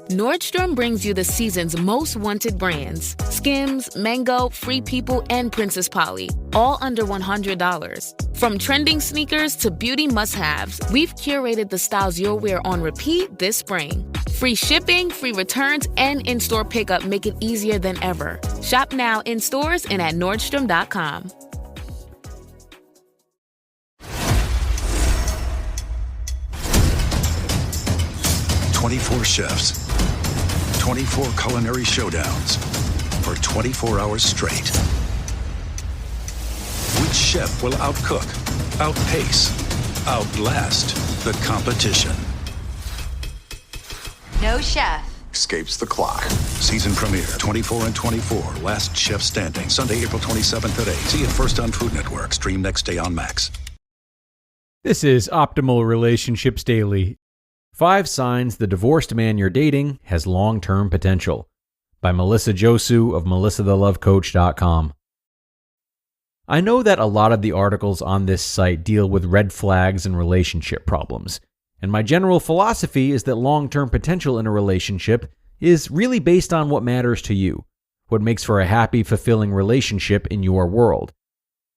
Nordstrom brings you the season's most wanted brands. Skims, Mango, Free People, and Princess Polly. All under $100. From trending sneakers to beauty must-haves, we've curated the styles you'll wear on repeat this spring. Free shipping, free returns, and in-store pickup make it easier than ever. Shop now in stores and at Nordstrom.com. "24 chefs, 24 culinary showdowns for 24 hours straight. Which chef will outcook, outpace, outlast the competition?" No chef escapes the clock. Season premiere, 24 and 24, Last Chef Standing, Sunday, April 27th at 8. See it first on Food Network. Stream next day on Max. This is Optimal Relationships Daily. 5 Signs the Divorced Man You're Dating Has Long-Term Potential by Melissa Josue of melissathelovecoach.com. I know that a lot of the articles on this site deal with red flags and relationship problems, and my general philosophy is that long-term potential in a relationship is really based on what matters to you, what makes for a happy, fulfilling relationship in your world.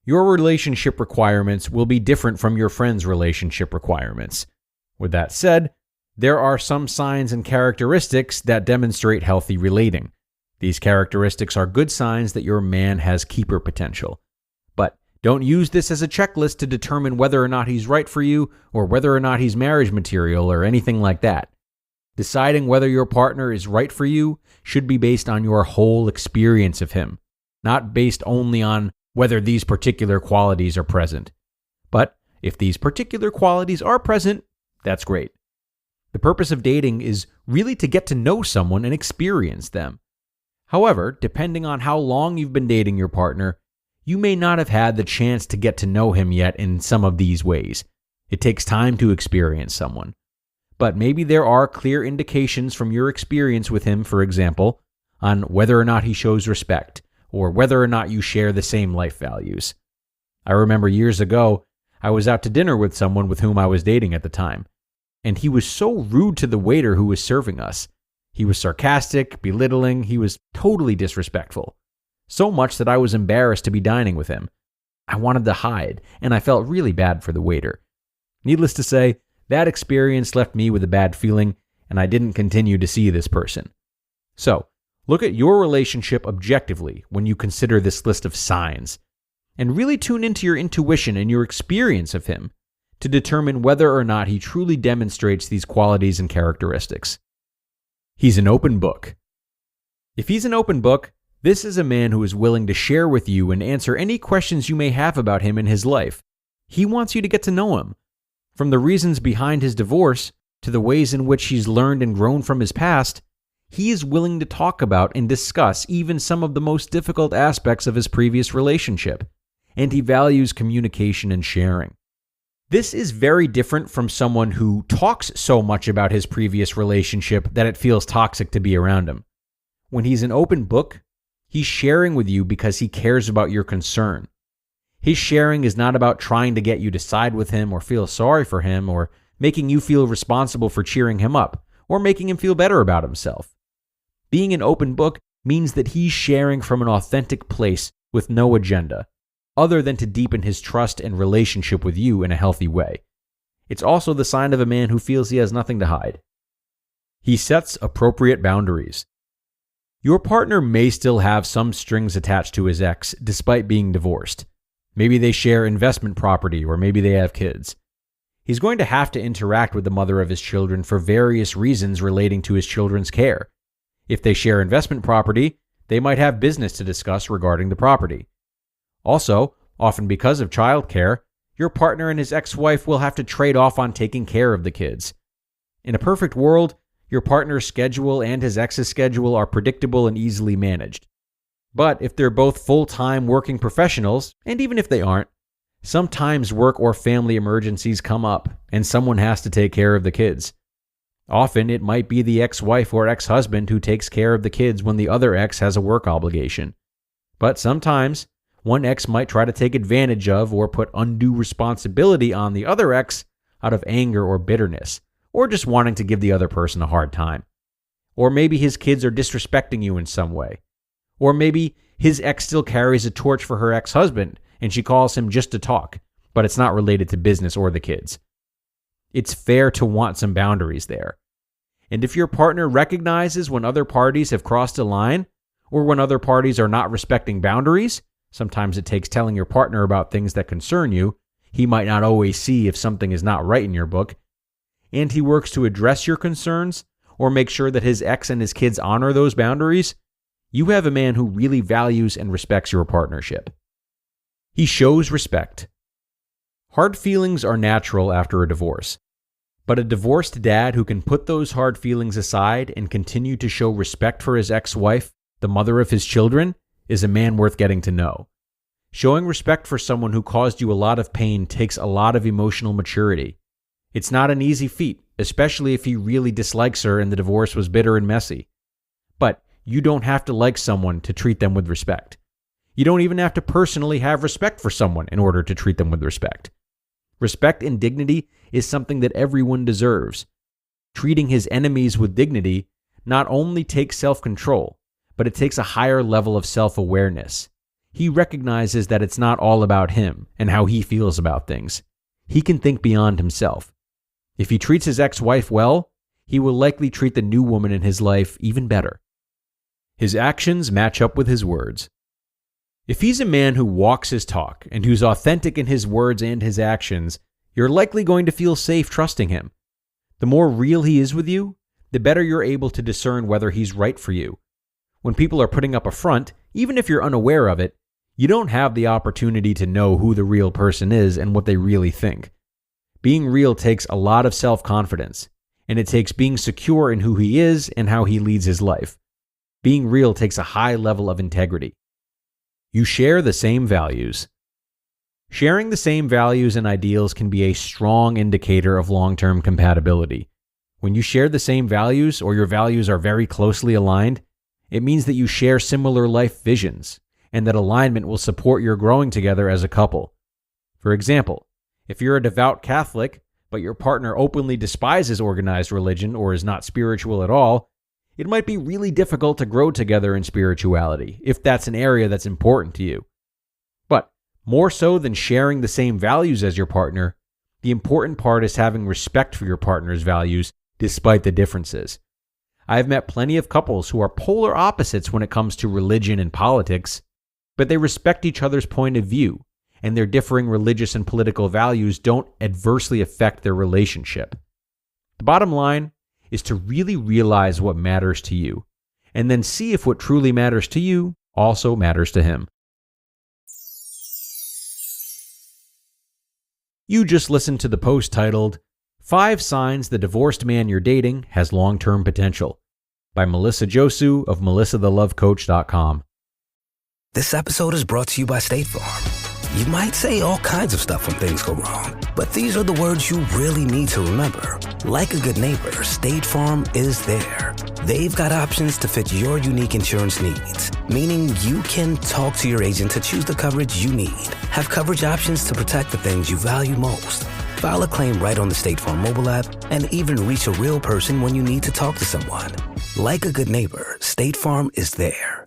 Your relationship requirements will be different from your friend's relationship requirements. With that said, there are some signs and characteristics that demonstrate healthy relating. These characteristics are good signs that your man has keeper potential. But don't use this as a checklist to determine whether or not he's right for you or whether or not he's marriage material or anything like that. Deciding whether your partner is right for you should be based on your whole experience of him, not based only on whether these particular qualities are present. But if these particular qualities are present, that's great. The purpose of dating is really to get to know someone and experience them. However, depending on how long you've been dating your partner, you may not have had the chance to get to know him yet in some of these ways. It takes time to experience someone. But maybe there are clear indications from your experience with him, for example, on whether or not he shows respect, or whether or not you share the same life values. I remember years ago, I was out to dinner with someone with whom I was dating at the time, and he was so rude to the waiter who was serving us. He was sarcastic, belittling, he was totally disrespectful. So much that I was embarrassed to be dining with him. I wanted to hide, and I felt really bad for the waiter. Needless to say, that experience left me with a bad feeling, and I didn't continue to see this person. So, look at your relationship objectively when you consider this list of signs, and really tune into your intuition and your experience of him to determine whether or not he truly demonstrates these qualities and characteristics. He's an open book. If he's an open book, this is a man who is willing to share with you and answer any questions you may have about him in his life. He wants you to get to know him. From the reasons behind his divorce to the ways in which he's learned and grown from his past, he is willing to talk about and discuss even some of the most difficult aspects of his previous relationship, and he values communication and sharing. This is very different from someone who talks so much about his previous relationship that it feels toxic to be around him. When he's an open book, he's sharing with you because he cares about your concern. His sharing is not about trying to get you to side with him or feel sorry for him or making you feel responsible for cheering him up or making him feel better about himself. Being an open book means that he's sharing from an authentic place with no agenda, other than to deepen his trust and relationship with you in a healthy way. It's also the sign of a man who feels he has nothing to hide. He sets appropriate boundaries. Your partner may still have some strings attached to his ex, despite being divorced. Maybe they share investment property, or maybe they have kids. He's going to have to interact with the mother of his children for various reasons relating to his children's care. If they share investment property, they might have business to discuss regarding the property. Also, often because of childcare, your partner and his ex-wife will have to trade off on taking care of the kids. In a perfect world, your partner's schedule and his ex's schedule are predictable and easily managed. But if they're both full-time working professionals, and even if they aren't, sometimes work or family emergencies come up, and someone has to take care of the kids. Often, it might be the ex-wife or ex-husband who takes care of the kids when the other ex has a work obligation. But sometimes, one ex might try to take advantage of or put undue responsibility on the other ex out of anger or bitterness, or just wanting to give the other person a hard time. Or maybe his kids are disrespecting you in some way. Or maybe his ex still carries a torch for her ex-husband and she calls him just to talk, but it's not related to business or the kids. It's fair to want some boundaries there. And if your partner recognizes when other parties have crossed a line, or when other parties are not respecting boundaries, sometimes it takes telling your partner about things that concern you. He might not always see if something is not right in your book. And he works to address your concerns or make sure that his ex and his kids honor those boundaries. You have a man who really values and respects your partnership. He shows respect. Hard feelings are natural after a divorce. But a divorced dad who can put those hard feelings aside and continue to show respect for his ex-wife, the mother of his children, is a man worth getting to know. Showing respect for someone who caused you a lot of pain takes a lot of emotional maturity. It's not an easy feat, especially if he really dislikes her and the divorce was bitter and messy. But you don't have to like someone to treat them with respect. You don't even have to personally have respect for someone in order to treat them with respect. Respect and dignity is something that everyone deserves. Treating his enemies with dignity not only takes self-control, but it takes a higher level of self-awareness. He recognizes that it's not all about him and how he feels about things. He can think beyond himself. If he treats his ex-wife well, he will likely treat the new woman in his life even better. His actions match up with his words. If he's a man who walks his talk and who's authentic in his words and his actions, you're likely going to feel safe trusting him. The more real he is with you, the better you're able to discern whether he's right for you. When people are putting up a front, even if you're unaware of it, you don't have the opportunity to know who the real person is and what they really think. Being real takes a lot of self-confidence, and it takes being secure in who he is and how he leads his life. Being real takes a high level of integrity. You share the same values. Sharing the same values and ideals can be a strong indicator of long-term compatibility. When you share the same values or your values are very closely aligned, it means that you share similar life visions and that alignment will support your growing together as a couple. For example, if you're a devout Catholic, but your partner openly despises organized religion or is not spiritual at all, it might be really difficult to grow together in spirituality if that's an area that's important to you. But more so than sharing the same values as your partner, the important part is having respect for your partner's values despite the differences. I've met plenty of couples who are polar opposites when it comes to religion and politics, but they respect each other's point of view, and their differing religious and political values don't adversely affect their relationship. The bottom line is to really realize what matters to you, and then see if what truly matters to you also matters to him. You just listened to the post titled, 5 Signs the Divorced Man You're Dating Has Long-Term Potential by Melissa Josue of melissathelovecoach.com. This episode is brought to you by State Farm. You might say all kinds of stuff when things go wrong, but these are the words you really need to remember. Like a good neighbor, State Farm is there. They've got options to fit your unique insurance needs, meaning you can talk to your agent to choose the coverage you need, have coverage options to protect the things you value most, file a claim right on the State Farm mobile app, and even reach a real person when you need to talk to someone. Like a good neighbor, State Farm is there.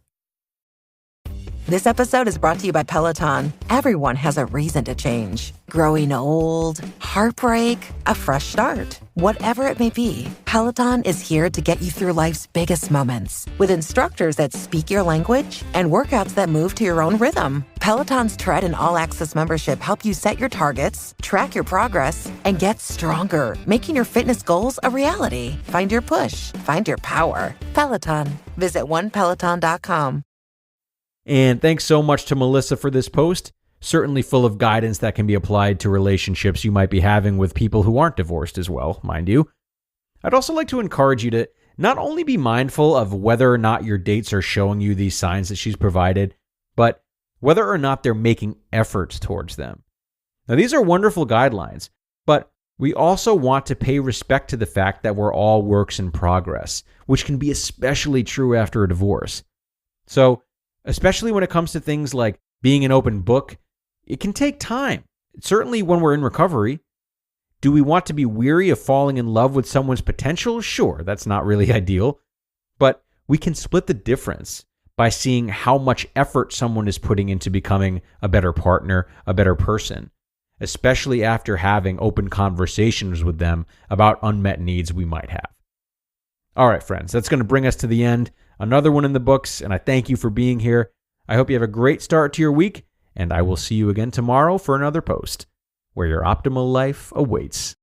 This episode is brought to you by Peloton. Everyone has a reason to change. Growing old, heartbreak, a fresh start. Whatever it may be, Peloton is here to get you through life's biggest moments. With instructors that speak your language and workouts that move to your own rhythm. Peloton's Tread and All Access membership help you set your targets, track your progress, and get stronger, making your fitness goals a reality. Find your push. Find your power. Peloton. Visit onepeloton.com. And thanks so much to Melissa for this post. Certainly full of guidance that can be applied to relationships you might be having with people who aren't divorced as well, mind you. I'd also like to encourage you to not only be mindful of whether or not your dates are showing you these signs that she's provided, but whether or not they're making efforts towards them. Now, these are wonderful guidelines, but we also want to pay respect to the fact that we're all works in progress, which can be especially true after a divorce. So, especially when it comes to things like being an open book, it can take time. Certainly when we're in recovery. Do we want to be weary of falling in love with someone's potential? Sure, that's not really ideal. But we can split the difference by seeing how much effort someone is putting into becoming a better partner, a better person, especially after having open conversations with them about unmet needs we might have. All right, friends, that's going to bring us to the end. Another one in the books, and I thank you for being here. I hope you have a great start to your week, and I will see you again tomorrow for another post where your optimal life awaits.